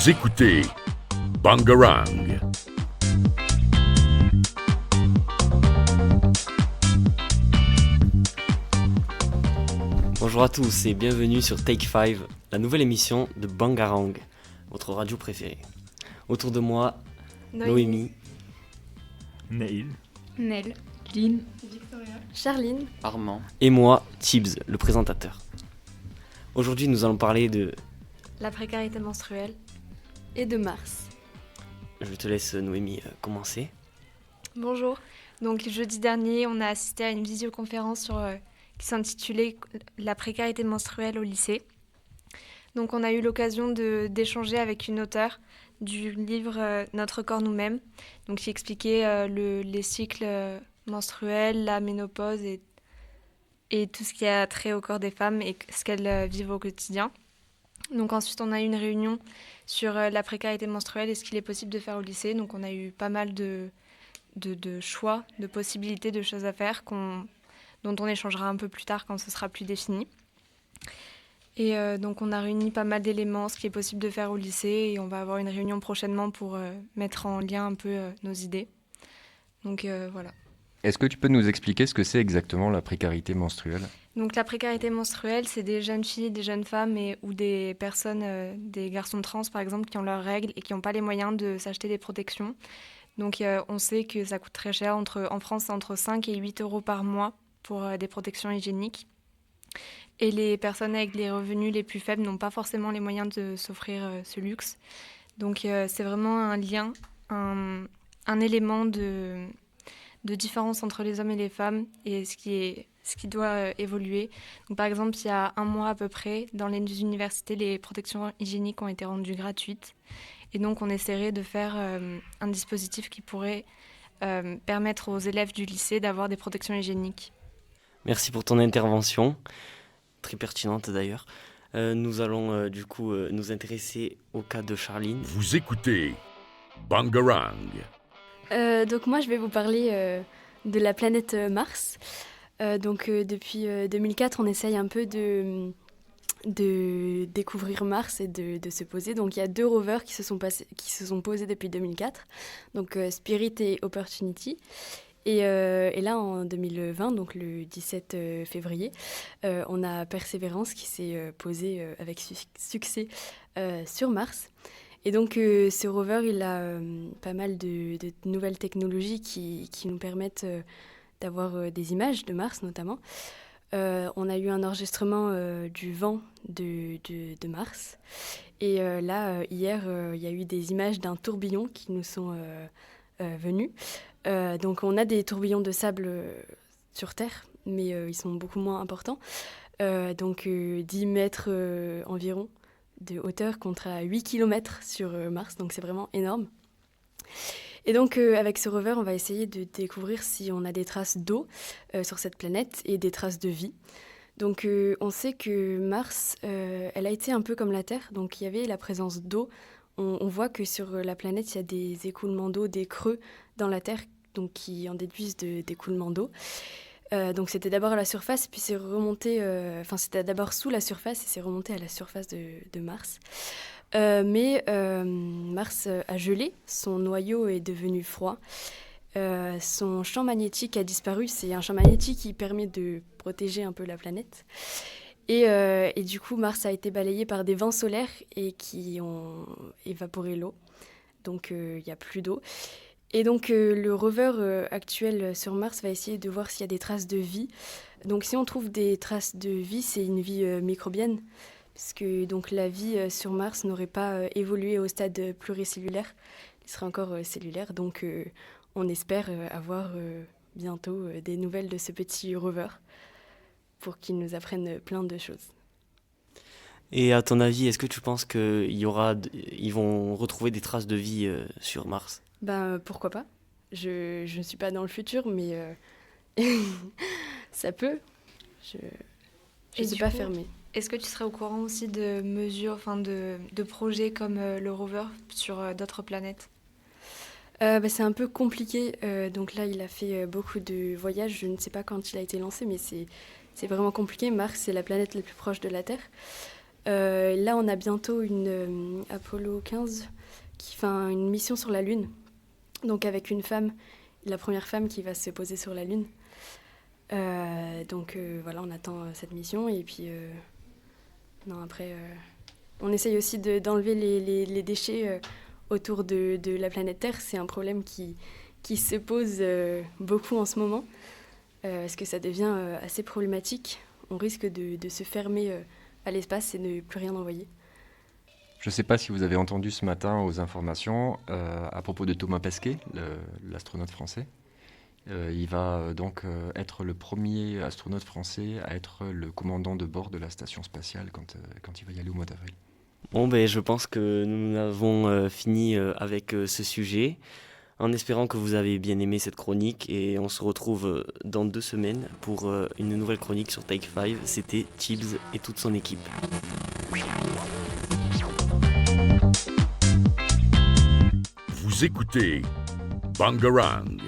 Vous écoutez Bangarang. Bonjour à tous et bienvenue sur Take 5, la nouvelle émission de Bangarang, votre radio préférée. Autour de moi, Noémie, Naïl, Nel, Lynn, Charline Armand et moi, Tibbs, le présentateur. Aujourd'hui, nous allons parler de... la précarité menstruelle. et de Mars. Je te laisse, Noémie, commencer. Bonjour. Donc jeudi dernier, on a assisté à une visioconférence qui s'intitulait La précarité menstruelle au lycée. Donc on a eu l'occasion d'échanger avec une auteure du livre Notre corps nous-mêmes, donc qui expliquait les cycles menstruels, la ménopause et tout ce qui a trait au corps des femmes et ce qu'elles vivent au quotidien. Donc ensuite, on a eu une réunion sur la précarité menstruelle et ce qu'il est possible de faire au lycée. Donc on a eu pas mal de choix, de possibilités, de choses à faire dont on échangera un peu plus tard quand ce sera plus défini. Et donc on a réuni pas mal d'éléments, ce qui est possible de faire au lycée, et on va avoir une réunion prochainement pour mettre en lien un peu nos idées. Donc voilà. Est-ce que tu peux nous expliquer ce que c'est exactement la précarité menstruelle ? Donc la précarité menstruelle, c'est des jeunes filles, des jeunes femmes ou des personnes, des garçons trans par exemple, qui ont leurs règles et qui n'ont pas les moyens de s'acheter des protections. Donc on sait que ça coûte très cher, en France c'est entre 5 et 8 euros par mois pour des protections hygiéniques. Et les personnes avec les revenus les plus faibles n'ont pas forcément les moyens de s'offrir ce luxe. Donc c'est vraiment un lien, un élément de différence entre les hommes et les femmes et ce qui doit évoluer. Donc, par exemple, il y a un mois à peu près, dans les universités, les protections hygiéniques ont été rendues gratuites. Et donc, on essaierait de faire un dispositif qui pourrait permettre aux élèves du lycée d'avoir des protections hygiéniques. Merci pour ton intervention, très pertinente d'ailleurs. Nous allons du coup nous intéresser au cas de Charline. Vous écoutez Bangarang. Donc moi, je vais vous parler de la planète Mars. Depuis 2004, on essaye un peu de découvrir Mars et de se poser. Donc il y a 2 rovers qui se sont posés depuis 2004, donc Spirit et Opportunity. Et là, en 2020, donc le 17 février, on a Perseverance qui s'est posé avec succès sur Mars. Et donc, ce rover, il a pas mal de nouvelles technologies qui nous permettent d'avoir des images de Mars, notamment. On a eu un enregistrement du vent de Mars. Et hier, il y a eu des images d'un tourbillon qui nous sont venus. Donc, on a des tourbillons de sable sur Terre, mais ils sont beaucoup moins importants. 10 mètres environ de hauteur contre à 8 km sur Mars, donc c'est vraiment énorme. Et donc avec ce rover, on va essayer de découvrir si on a des traces d'eau sur cette planète et des traces de vie. Donc on sait que Mars, elle a été un peu comme la Terre, donc il y avait la présence d'eau. On voit que sur la planète, il y a des écoulements d'eau, des creux dans la Terre, donc qui en déduisent d'écoulements d'eau. Donc c'était d'abord à la surface, puis c'est remonté, c'était d'abord sous la surface et c'est remonté à la surface de Mars. Mais Mars a gelé, son noyau est devenu froid, son champ magnétique a disparu, c'est un champ magnétique qui permet de protéger un peu la planète. Et du coup, Mars a été balayé par des vents solaires et qui ont évaporé l'eau, donc il n'y a plus d'eau. Et donc le rover actuel sur Mars va essayer de voir s'il y a des traces de vie. Donc si on trouve des traces de vie, c'est une vie microbienne, puisque donc la vie sur Mars n'aurait pas évolué au stade pluricellulaire, il serait encore cellulaire. Donc on espère avoir bientôt des nouvelles de ce petit rover pour qu'il nous apprenne plein de choses. Et à ton avis, est-ce que tu penses qu'ils vont retrouver des traces de vie sur Mars ? Pourquoi pas ? Je ne suis pas dans le futur, mais ça peut. Je ne suis pas fermée. Est-ce que tu serais au courant aussi de mesures, de projets comme le rover sur d'autres planètes ? C'est un peu compliqué. Donc là, il a fait beaucoup de voyages. Je ne sais pas quand il a été lancé, mais c'est vraiment compliqué. Mars, c'est la planète la plus proche de la Terre. Là, on a bientôt une Apollo 15, une mission sur la Lune. Donc avec une femme, la première femme qui va se poser sur la Lune. Voilà, on attend cette mission. Et puis, on essaye aussi d'enlever les déchets autour de la planète Terre. C'est un problème qui se pose beaucoup en ce moment, parce que ça devient assez problématique. On risque de se fermer à l'espace et ne plus rien envoyer. Je ne sais pas si vous avez entendu ce matin aux informations à propos de Thomas Pesquet, l'astronaute français. Il va donc être le premier astronaute français à être le commandant de bord de la station spatiale quand il va y aller au mois d'avril. Bon, je pense que nous avons fini avec ce sujet, en espérant que vous avez bien aimé cette chronique, et on se retrouve dans 2 semaines pour une nouvelle chronique sur Take 5. C'était Chibs et toute son équipe. Vous écoutez Bangarang.